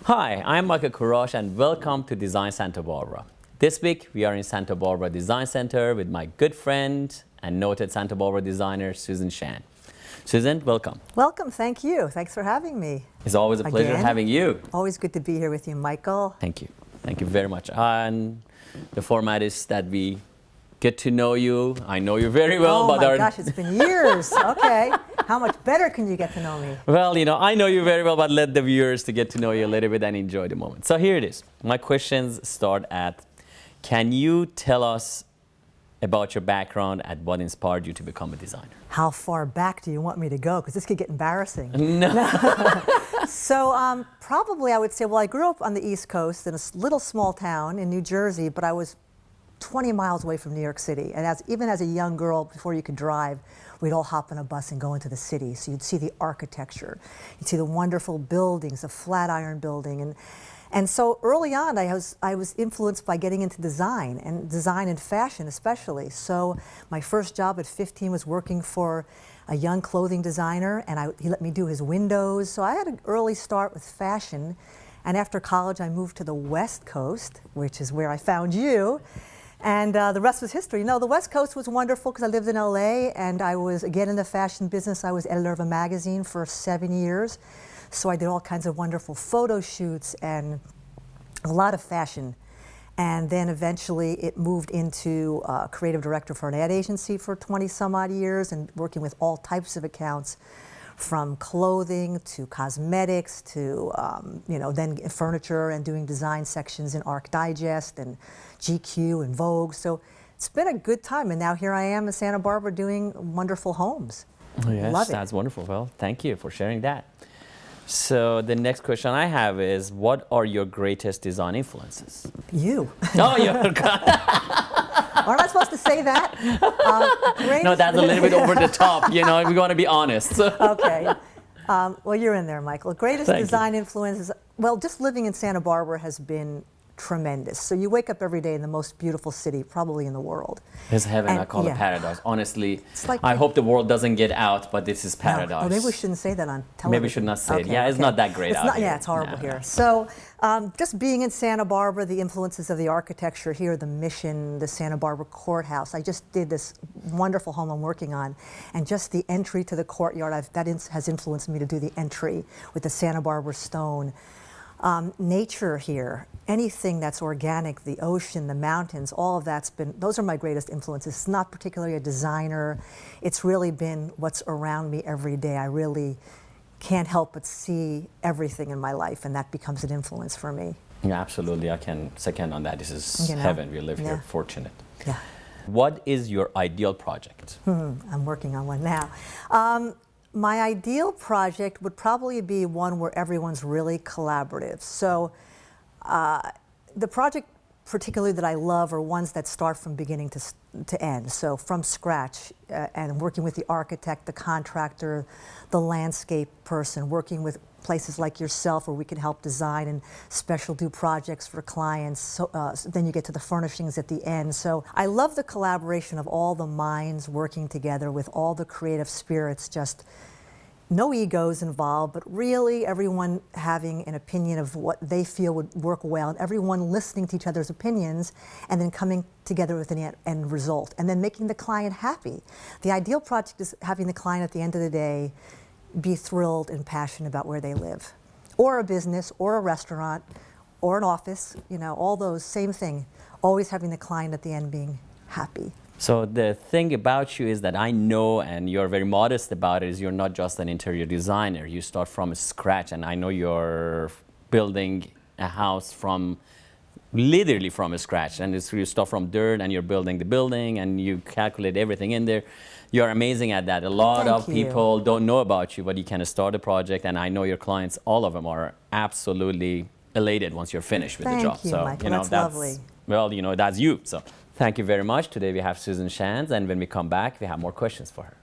Hi, I'm Michael Kourosh and welcome to Design Santa Barbara. This week we are in Santa Barbara Design Center with my good friend and noted Santa Barbara designer, Susan Shan. Susan, welcome. Welcome, thank you. Thanks for having me. It's always a pleasure Again. having you. Always good to be here with you, Michael. Thank you. Thank you very much. And the format is that we get to know you. I know you very well. Oh but my gosh, it's been years. Okay. How much better can you get to know me? Well, I know you very well, but let the viewers to get to know you a little bit and enjoy the moment. So here it is. My questions start at, can you tell us about your background and what inspired you to become a designer? How far back do you want me to go? Because this could get embarrassing. No. So probably I would say, well, I grew up on the East Coast in a little small town in New Jersey, but I was 20 miles away from New York City. And even as a young girl, before you could drive, we'd all hop on a bus and go into the city. So you'd see the architecture, you'd see the wonderful buildings, the Flatiron Building. And so early on, I was influenced by getting into design and fashion especially. So my first job at 15 was working for a young clothing designer, and he let me do his windows. So I had an early start with fashion. And after college, I moved to the West Coast, which is where I found you. And the rest was history. The West Coast was wonderful because I lived in LA and I was, again, in the fashion business. I was editor of a magazine for 7 years. So I did all kinds of wonderful photo shoots and a lot of fashion. And then eventually it moved into creative director for an ad agency for 20 some odd years and working with all types of accounts, from clothing to cosmetics to then furniture, and doing design sections in Arc Digest and GQ and Vogue. So it's been a good time, and now here I am in Santa Barbara doing wonderful homes. Yes, Love it. That's wonderful. Well, thank you for sharing that. So the next question I have is, what are your greatest design influences? You. Oh, you're Aren't I supposed to say that? No, that's a little bit over the top. We want to be honest. Okay. Well, you're in there, Michael. Greatest Thank design influences. Well, just living in Santa Barbara has been tremendous. So you wake up every day in the most beautiful city, probably in the world. It's heaven. And, I call yeah. it paradise. Honestly, Like I hope the world doesn't get out, but this is No. paradise. Oh, maybe we shouldn't say that on television. Maybe we should not say it. Okay, Yeah, it's okay. not that great It's out not, here. Yeah, it's horrible No, here. no. So just being in Santa Barbara, the influences of the architecture here, the Mission, the Santa Barbara Courthouse. I just did this wonderful home I'm working on, and just the entry to the courtyard, has influenced me to do the entry with the Santa Barbara stone. Nature here, anything that's organic, the ocean, the mountains, all of those are my greatest influences. It's not particularly a designer. It's really been what's around me every day. I really can't help but see everything in my life, and that becomes an influence for me. Yeah, absolutely. I can second on that. This is heaven. We live here, fortunate. Yeah. What is your ideal project? I'm working on one now. My ideal project would probably be one where everyone's really collaborative. So the project particularly that I love are ones that start from beginning to end. So from scratch, and working with the architect, the contractor, the landscape person, working with places like yourself where we can help design and special do projects for clients. So then you get to the furnishings at the end. So I love the collaboration of all the minds working together with all the creative spirits, just no egos involved, but really everyone having an opinion of what they feel would work well, and everyone listening to each other's opinions and then coming together with an end result, and then making the client happy. The ideal project is having the client at the end of the day be thrilled and passionate about where they live, or a business, or a restaurant, or an office, all those, same thing, always having the client at the end being happy. So the thing about you is that I know, and you're very modest about it, is you're not just an interior designer. You start from scratch, and I know you're building a house literally from scratch. And you start from dirt, and you're building the building, and you calculate everything in there. You're amazing at that. A lot of people don't know about you, but you can start a project, and I know your clients, all of them, are absolutely elated once you're finished with the job. Thank you, So Michael. That's lovely. Well, that's you. So thank you very much. Today we have Susan Shan, and when we come back, we have more questions for her.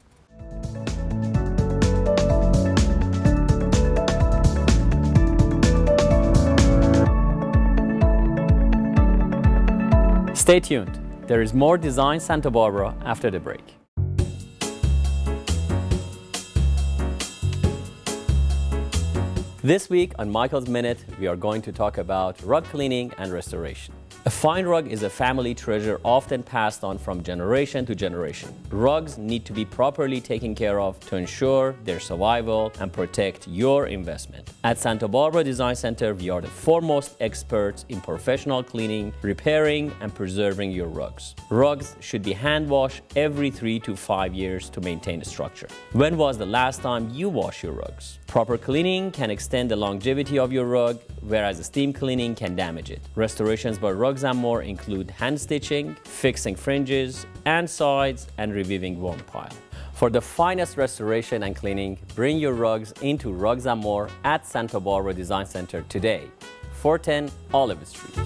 Stay tuned. There is more Design Santa Barbara after the break. This week on Michael's Minute, we are going to talk about rug cleaning and restoration. A fine rug is a family treasure often passed on from generation to generation. Rugs need to be properly taken care of to ensure their survival and protect your investment. At Santa Barbara Design Center, we are the foremost experts in professional cleaning, repairing, and preserving your rugs. Rugs should be hand washed every 3 to 5 years to maintain a structure. When was the last time you washed your rugs? Proper cleaning can extend the longevity of your rug, whereas steam cleaning can damage it. Restorations by Rugs & More include hand stitching, fixing fringes and sides, and reviving worn pile. For the finest restoration and cleaning, bring your rugs into Rugs & More at Santa Barbara Design Center today, 410 Olive Street.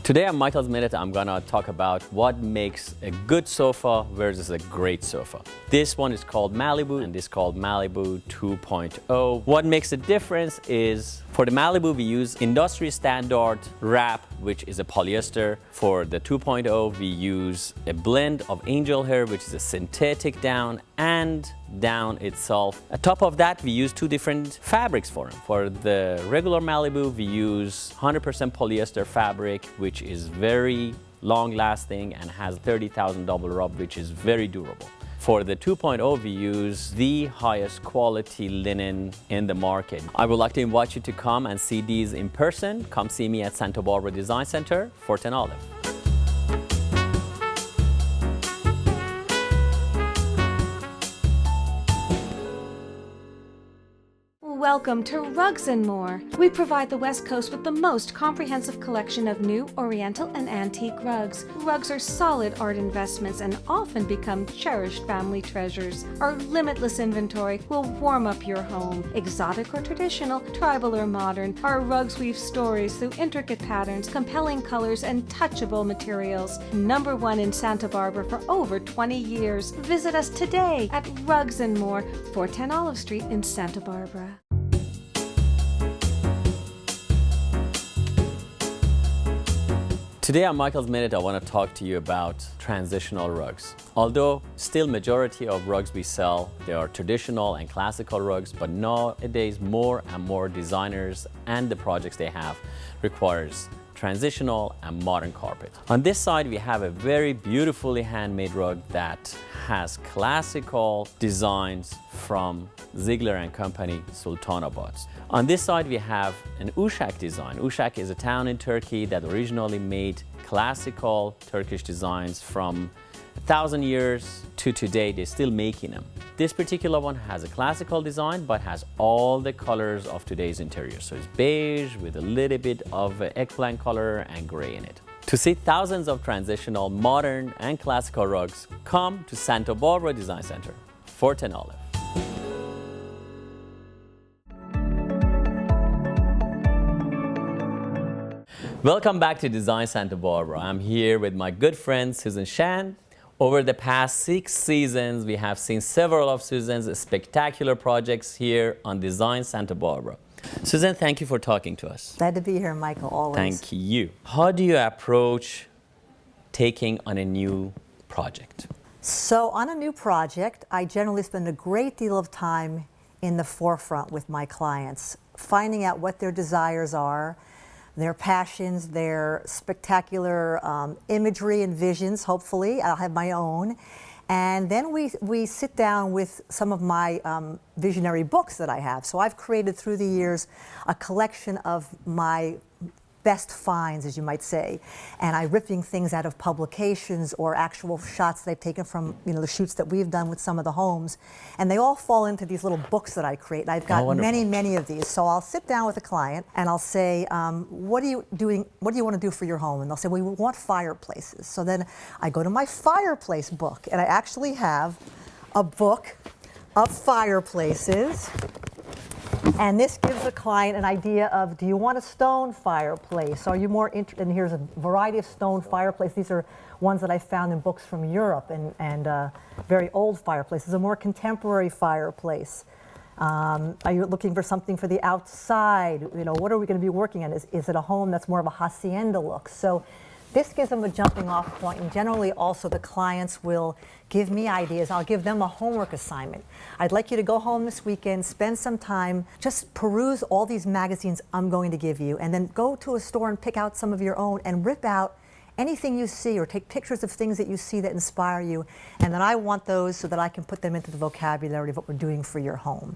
Today on Michael's Minute, I'm gonna talk about what makes a good sofa versus a great sofa. This one is called Malibu and this is called Malibu 2.0. What makes a difference is for the Malibu, we use industry standard wrap, which is a polyester. For the 2.0, we use a blend of angel hair, which is a synthetic down, and down itself. On top of that, we use 2 different fabrics for them. For the regular Malibu, we use 100% polyester fabric, which is very long lasting and has 30,000 double rub, which is very durable. For the 2.0, we use the highest quality linen in the market. I would like to invite you to come and see these in person. Come see me at Santa Barbara Design Center, 410 Olive. Welcome to Rugs & More. We provide the West Coast with the most comprehensive collection of new Oriental and antique rugs. Rugs are solid art investments and often become cherished family treasures. Our limitless inventory will warm up your home. Exotic or traditional, tribal or modern, our rugs weave stories through intricate patterns, compelling colors, and touchable materials. #1 in Santa Barbara for over 20 years. Visit us today at Rugs & More, 410 Olive Street in Santa Barbara. Today on Michael's Minute, I want to talk to you about transitional rugs. Although still majority of rugs we sell, they are traditional and classical rugs, but nowadays more and more designers and the projects they have requires transitional and modern carpet. On this side, we have a very beautifully handmade rug that has classical designs from Ziegler and Company, Sultanabad. On this side, we have an Uşak design. Uşak is a town in Turkey that originally made classical Turkish designs from 1,000 years to today. They're still making them. This particular one has a classical design, but has all the colors of today's interior. So it's beige with a little bit of eggplant color and gray in it. To see thousands of transitional, modern, and classical rugs, come to Santa Barbara Design Center, 410 Olive. Welcome back to Design Santa Barbara. I'm here with my good friend Susan Shan. Over the past 6 seasons, we have seen several of Susan's spectacular projects here on Design Santa Barbara. Susan, thank you for talking to us. Glad to be here, Michael, always. Thank you. How do you approach taking on a new project? So on a new project, I generally spend a great deal of time in the forefront with my clients, finding out what their desires are, their passions, their spectacular imagery and visions, hopefully. I'll have my own. And then we sit down with some of my visionary books that I have. So I've created through the years a collection of my best finds, as you might say, and I'm ripping things out of publications or actual shots that I've taken from the shoots that we've done with some of the homes, and they all fall into these little books that I create. And I've got many of these. So I'll sit down with a client and I'll say, what are you doing? What do you want to do for your home? And they'll say, well, we want fireplaces. So then I go to my fireplace book, and I actually have a book of fireplaces. And this gives the client an idea of, do you want a stone fireplace? Are you more interested? And here's a variety of stone fireplaces. These are ones that I found in books from Europe and very old fireplaces. A more contemporary fireplace. Are you looking for something for the outside? What are we going to be working on? Is it a home that's more of a hacienda look? So this gives them a jumping off point, and generally also the clients will give me ideas. I'll give them a homework assignment. I'd like you to go home this weekend, spend some time, just peruse all these magazines I'm going to give you, and then go to a store and pick out some of your own and rip out anything you see or take pictures of things that you see that inspire you, and then I want those so that I can put them into the vocabulary of what we're doing for your home.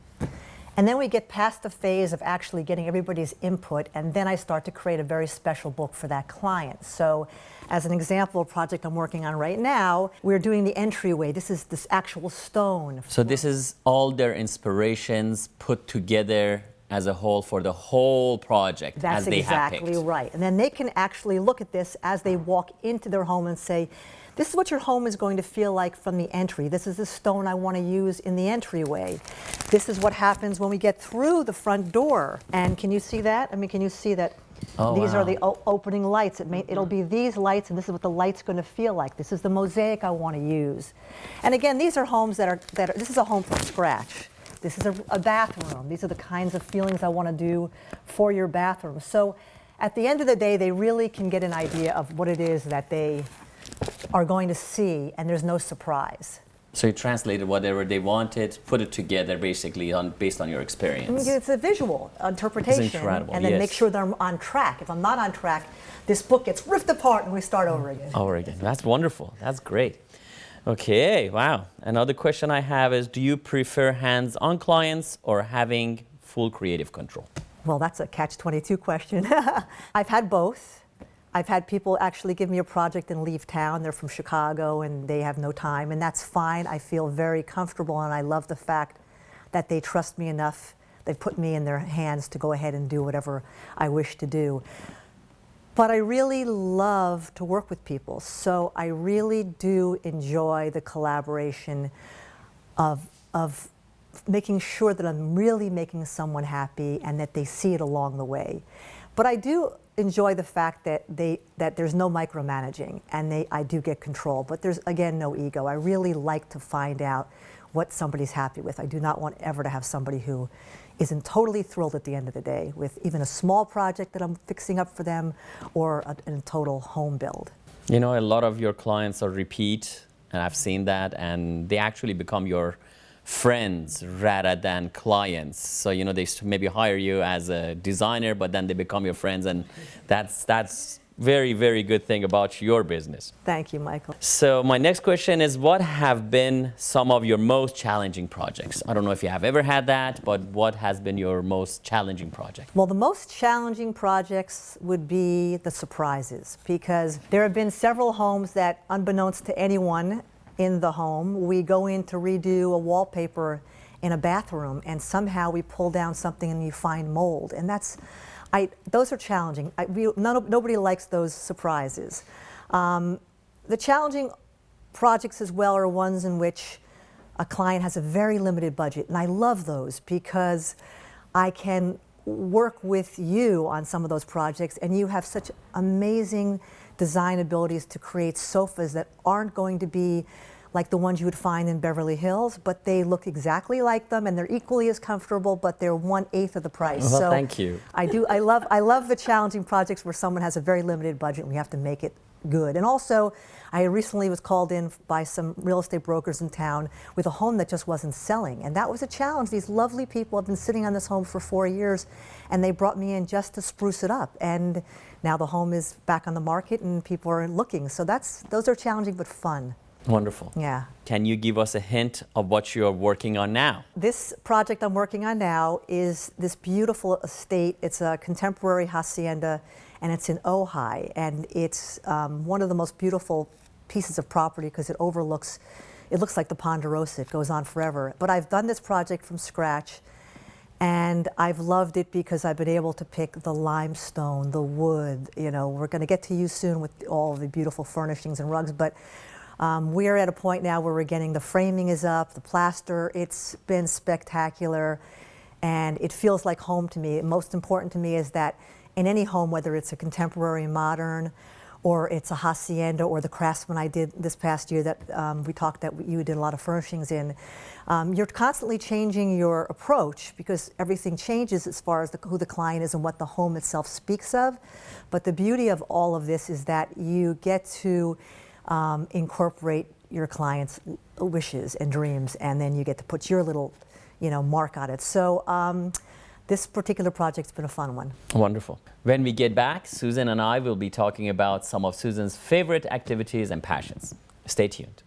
And then we get past the phase of actually getting everybody's input, and then I start to create a very special book for that client. So as an example, a project I'm working on right now, we're doing the entryway. This is this actual stone. So this is all their inspirations put together as a whole for the whole project. That's as they have exactly picked. right. And then they can actually look at this as they walk into their home and say, this is what your home is going to feel like from the entry. This is the stone I want to use in the entryway. This is what happens when we get through the front door. And can you see that? I mean, can you see that? Oh, these wow. are the opening lights. It'll be these lights, and this is what the light's going to feel like. This is the mosaic I want to use. And again, these are homes that are this is a home from scratch. This is a bathroom. These are the kinds of feelings I want to do for your bathroom. So at the end of the day, they really can get an idea of what it is that they are going to see, and there's no surprise. So you translated whatever they wanted, put it together basically based on your experience. I mean, it's a visual interpretation, It's incredible, and then yes. make sure that I'm on track. If I'm not on track, this book gets ripped apart and we start over again. Over again. That's wonderful. That's great. Okay, wow. Another question I have is, do you prefer hands-on clients or having full creative control? Well, that's a catch-22 question. I've had both. I've had people actually give me a project and leave town. They're from Chicago and they have no time, and that's fine. I feel very comfortable, and I love the fact that they trust me enough. They put me in their hands to go ahead and do whatever I wish to do. But I really love to work with people, so I really do enjoy the collaboration of making sure that I'm really making someone happy and that they see it along the way. But I do enjoy the fact that there's no micromanaging, and I do get control, but there's, again, no ego. I really like to find out what somebody's happy with. I do not want ever to have somebody who isn't totally thrilled at the end of the day with even a small project that I'm fixing up for them or a total home build. You know, a lot of your clients are repeat, and I've seen that, and they actually become your friends rather than clients. So, you know, they maybe hire you as a designer, but then they become your friends, and that's very, very good thing about your business. Thank you, Michael. So my next question is, what have been some of your most challenging projects? I don't know if you have ever had that, but what has been your most challenging project? Well, the most challenging projects would be the surprises, because there have been several homes that, unbeknownst to anyone in the home, we go in to redo a wallpaper in a bathroom, and somehow we pull down something and you find mold, and those are challenging. Nobody likes those surprises. The challenging projects as well are ones in which a client has a very limited budget, and I love those because I can work with you on some of those projects, and you have such amazing design abilities to create sofas that aren't going to be like the ones you would find in Beverly Hills, but they look exactly like them, and they're equally as comfortable, but they're 1/8 of the price. Well, so thank you. I love the challenging projects where someone has a very limited budget and we have to make it good. And also, I recently was called in by some real estate brokers in town with a home that just wasn't selling, and that was a challenge. These lovely people have been sitting on this home for 4 years, and they brought me in just to spruce it up. And now the home is back on the market and people are looking. So those are challenging but fun. Wonderful. Yeah. Can you give us a hint of what you're working on now? This project I'm working on now is this beautiful estate. It's a contemporary hacienda, and it's in Ojai, and it's one of the most beautiful pieces of property because it looks like the Ponderosa. It goes on forever. But I've done this project from scratch, and I've loved it because I've been able to pick the limestone, the wood. You know, we're going to get to you soon with all the beautiful furnishings and rugs, but we're at a point now where we're getting the framing is up, the plaster. It's been spectacular, and it feels like home to me. Most important to me is that in any home, whether it's a contemporary modern, or it's a hacienda, or the Craftsman I did this past year that we talked that you did a lot of furnishings in, you're constantly changing your approach because everything changes as far as who the client is and what the home itself speaks of. But the beauty of all of this is that you get to incorporate your client's wishes and dreams, and then you get to put your little, mark on it. So this particular project's been a fun one. Wonderful. When we get back, Susan and I will be talking about some of Susan's favorite activities and passions. Stay tuned.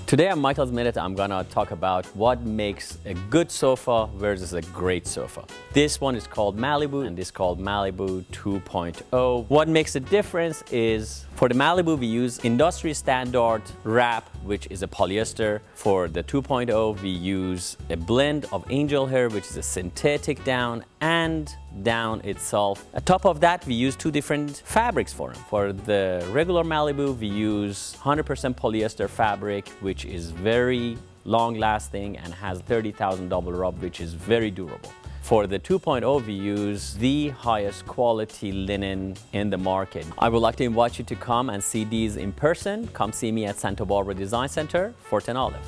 Today on Michael's Minute, I'm gonna talk about what makes a good sofa versus a great sofa. This one is called Malibu, and this is called Malibu 2.0. What makes a difference is, for the Malibu, we use industry standard wrap, which is a polyester. For the 2.0, we use a blend of angel hair, which is a synthetic down, and down itself. On top of that, we use two different fabrics for them. For the regular Malibu, we use 100% polyester fabric, which is very long lasting and has 30,000 double rub, which is very durable. For the 2.0, we use the highest quality linen in the market. I would like to invite you to come and see these in person. Come see me at Santa Barbara Design Center, 410 Olive.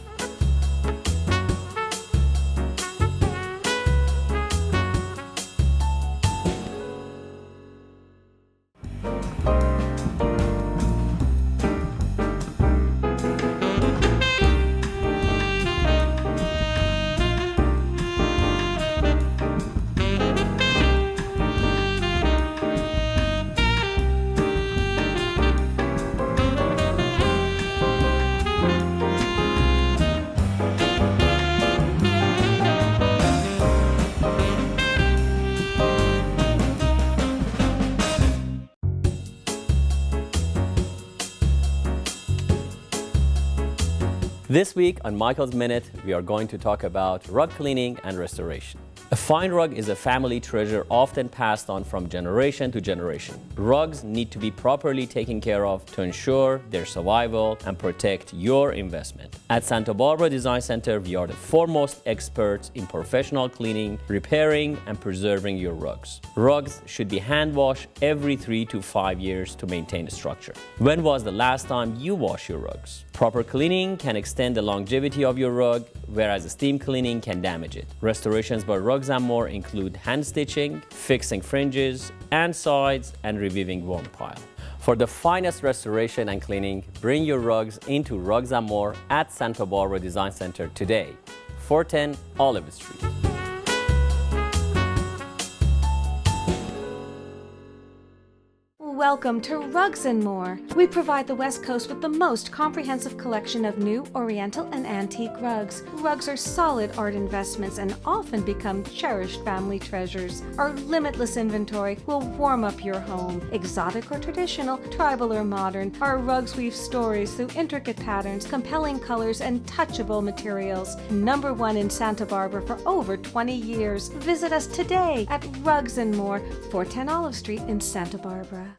This week on Michael's Minute, we are going to talk about rug cleaning and restoration. A fine rug is a family treasure often passed on from generation to generation. Rugs need to be properly taken care of to ensure their survival and protect your investment. At Santa Barbara Design Center, we are the foremost experts in professional cleaning, repairing, and preserving your rugs. Rugs should be hand washed every 3 to 5 years to maintain the structure. When was the last time you washed your rugs? Proper cleaning can extend the longevity of your rug, whereas steam cleaning can damage it. Restorations by Rugs & More include hand stitching, fixing fringes and sides, and reviving worn pile. For the finest restoration and cleaning, bring your rugs into Rugs & More at Santa Barbara Design Center today, 410 Olive Street. Welcome to Rugs & More. We provide the West Coast with the most comprehensive collection of new Oriental and antique rugs. Rugs are solid art investments and often become cherished family treasures. Our limitless inventory will warm up your home. Exotic or traditional, tribal or modern, our rugs weave stories through intricate patterns, compelling colors, and touchable materials. #1 in Santa Barbara for over 20 years. Visit us today at Rugs & More, 410 Olive Street in Santa Barbara.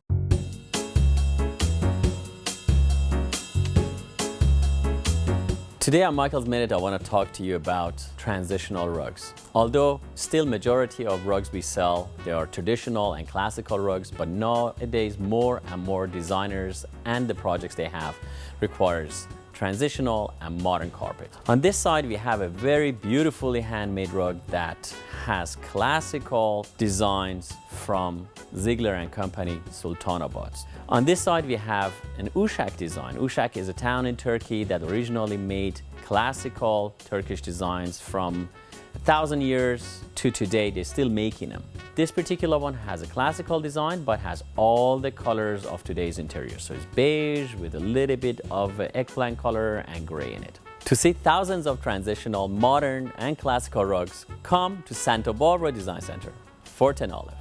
Today on Michael's Minute, I want to talk to you about transitional rugs. Although still majority of rugs we sell, they are traditional and classical rugs, but nowadays more and more designers and the projects they have requires transitional and modern carpet. On this side, we have a very beautifully handmade rug that has classical designs from Ziegler and Company, Sultanabad. On this side, we have an Uşak design. Uşak is a town in Turkey that originally made classical Turkish designs from 1,000 years to today, they're still making them. This particular one has a classical design, but has all the colors of today's interior. So it's beige with a little bit of eggplant color and gray in it. To see thousands of transitional, modern, and classical rugs, come to Santa Barbara Design Center, 410 Olive.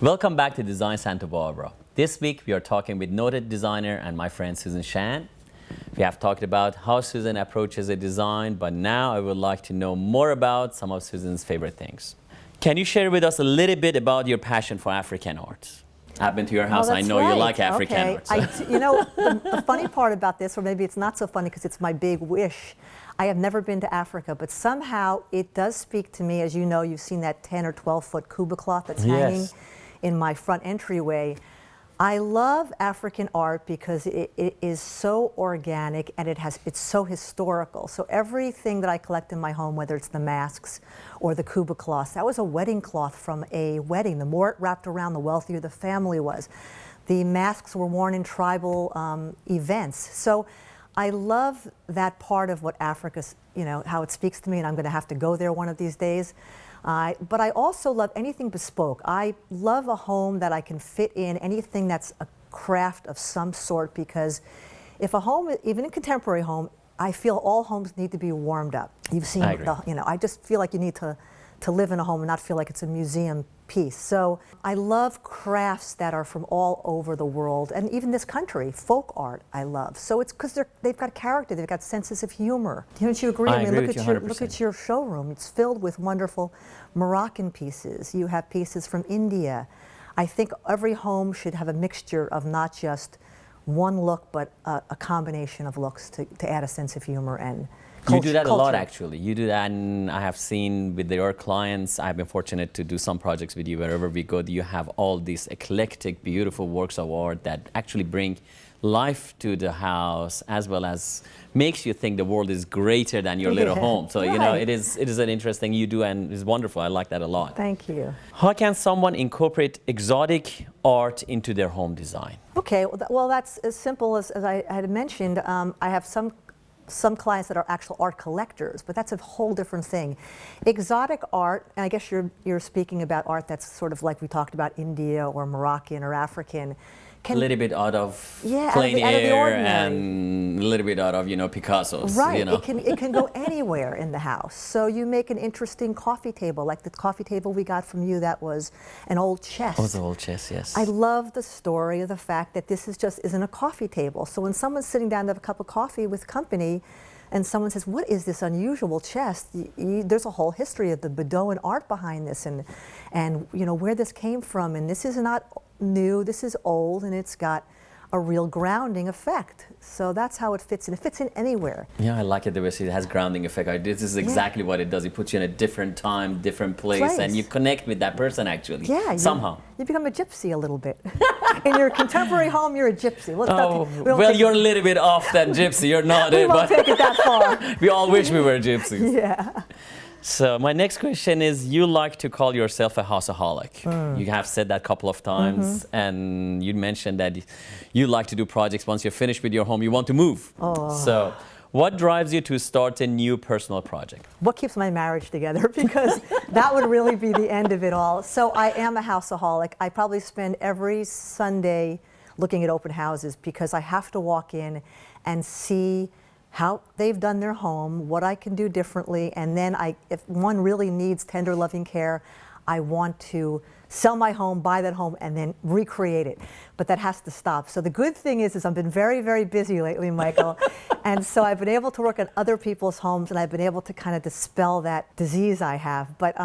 Welcome back to Design Santa Barbara. This week we are talking with noted designer and my friend Susan Shan. We have talked about how Susan approaches a design, but now I would like to know more about some of Susan's favorite things. Can you share with us a little bit about your passion for African art? I've been to your house. I know you like African art. So. The funny part about this, or maybe it's not so funny because it's my big wish, I have never been to Africa, but somehow it does speak to me. As you know, you've seen that 10 or 12 foot kuba cloth that's hanging in my front entryway. I love African art because it is so organic and it's so historical. So everything that I collect in my home, whether it's the masks or the kuba cloths, that was a wedding cloth from a wedding. The more it wrapped around, the wealthier the family was. The masks were worn in tribal events. So I love that part of what Africa's, how it speaks to me, and I'm going to have to go there one of these days. But I also love anything bespoke. I love a home that I can fit in anything that's a craft of some sort, because if a home, even a contemporary home, I feel all homes need to be warmed up. You've seen, I just feel like you need to live in a home and not feel like it's a museum piece. So I love crafts that are from all over the world, and even this country, folk art I love. So it's because they've got character, they've got senses of humor. Don't you agree? I agree look at your showroom. It's filled with wonderful Moroccan pieces. You have pieces from India. I think every home should have a mixture of not just one look, but a combination of looks to add a sense of humor and You do that a lot, actually. You do that, and I have seen with your clients, I've been fortunate to do some projects with you. Wherever we go, you have all these eclectic, beautiful works of art that actually bring life to the house, as well as makes you think the world is greater than your little home. So, it is an interesting you do, and it's wonderful. I like that a lot. Thank you. How can someone incorporate exotic art into their home design? Okay, well, that's as simple as I had mentioned. I have some clients that are actual art collectors, but that's a whole different thing. Exotic art, and I guess you're speaking about art that's sort of like we talked about India or Moroccan or African. A little bit out of plain air and a little bit out of, Picasso's. Right, it can go anywhere in the house. So you make an interesting coffee table, like the coffee table we got from you that was an old chest. Oh, the old chest, yes. I love the story of the fact that this isn't a coffee table. So when someone's sitting down to have a cup of coffee with company, and someone says, what is this unusual chest? There's a whole history of the Bedouin art behind this, and where this came from. And this is not new, this is old, and it's got a real grounding effect. So that's how it fits in. It fits in anywhere. Yeah, I like it the way it has grounding effect. This is exactly what it does. It puts you in a different time, different place, and you connect with that person actually. Yeah, somehow. You become a gypsy a little bit. In your contemporary home, you're a gypsy. You're a little bit off that gypsy. You're not. We won't take it that far. We all wish we were gypsies. Yeah. So my next question is, you like to call yourself a houseaholic. You have said that a couple of times, and you mentioned that you like to do projects. Once you're finished with your home, you want to move. So what drives you to start a new personal project? What keeps my marriage together? Because that would really be the end of it all. So I am a houseaholic. I probably spend every Sunday looking at open houses because I have to walk in and see how they've done their home, what I can do differently, and then if one really needs tender, loving care, I want to sell my home, buy that home, and then recreate it. But that has to stop. So the good thing is I've been very, very busy lately, Michael, and so I've been able to work on other people's homes, and I've been able to kind of dispel that disease I have. But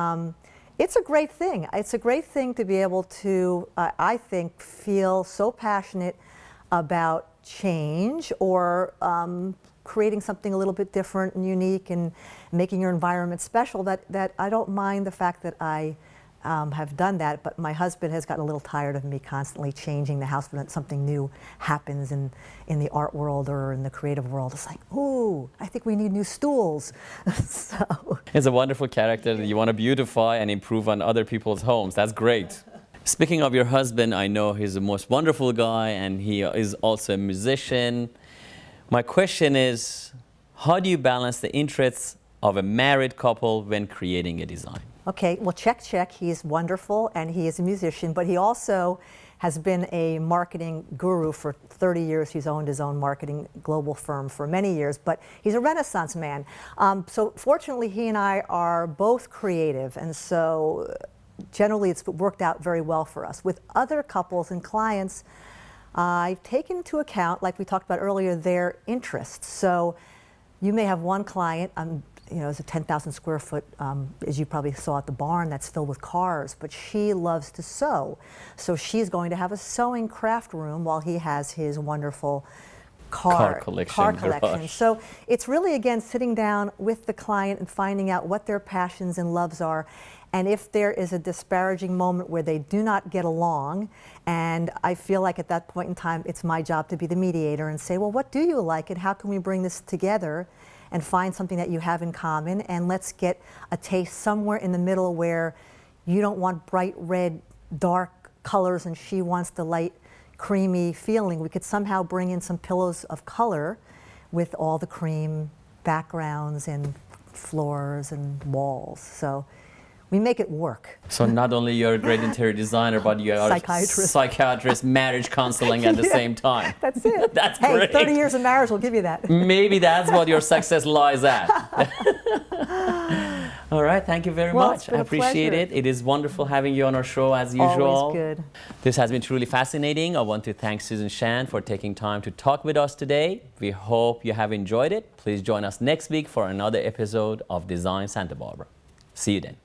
it's a great thing. It's a great thing to be able to, I think, feel so passionate about change or creating something a little bit different and unique and making your environment special, that I don't mind the fact that I have done that, but my husband has gotten a little tired of me constantly changing the house when something new happens in the art world or in the creative world. It's like, ooh, I think we need new stools. So. It's a wonderful character that you want to beautify and improve on other people's homes. That's great. Speaking of your husband, I know he's the most wonderful guy, and he is also a musician. My question is, how do you balance the interests of a married couple when creating a design? Okay, well, check. He's wonderful and he is a musician, but he also has been a marketing guru for 30 years. He's owned his own marketing global firm for many years, but he's a Renaissance man. So fortunately, he and I are both creative, and so generally it's worked out very well for us. With other couples and clients, I've taken into account, like we talked about earlier, their interests. So you may have one client, it's a 10,000 square foot, as you probably saw at the barn, that's filled with cars, but she loves to sew. So she's going to have a sewing craft room while he has his wonderful car collection. So it's really, again, sitting down with the client and finding out what their passions and loves are. And if there is a disparaging moment where they do not get along, and I feel like at that point in time, it's my job to be the mediator and say, well, what do you like and how can we bring this together and find something that you have in common, and let's get a taste somewhere in the middle where you don't want bright red, dark colors and she wants the light, creamy feeling. We could somehow bring in some pillows of color with all the cream backgrounds and floors and walls. So we make it work. So not only you're a great interior designer, but you are a psychiatrist, marriage counseling at the same time. That's it. That's hey, great. 30 years of marriage will give you that. Maybe that's what your success lies at. All right, thank you very much. I appreciate it. It is wonderful having you on our show as usual. Always good. This has been truly fascinating. I want to thank Susan Shan for taking time to talk with us today. We hope you have enjoyed it. Please join us next week for another episode of Design Santa Barbara. See you then.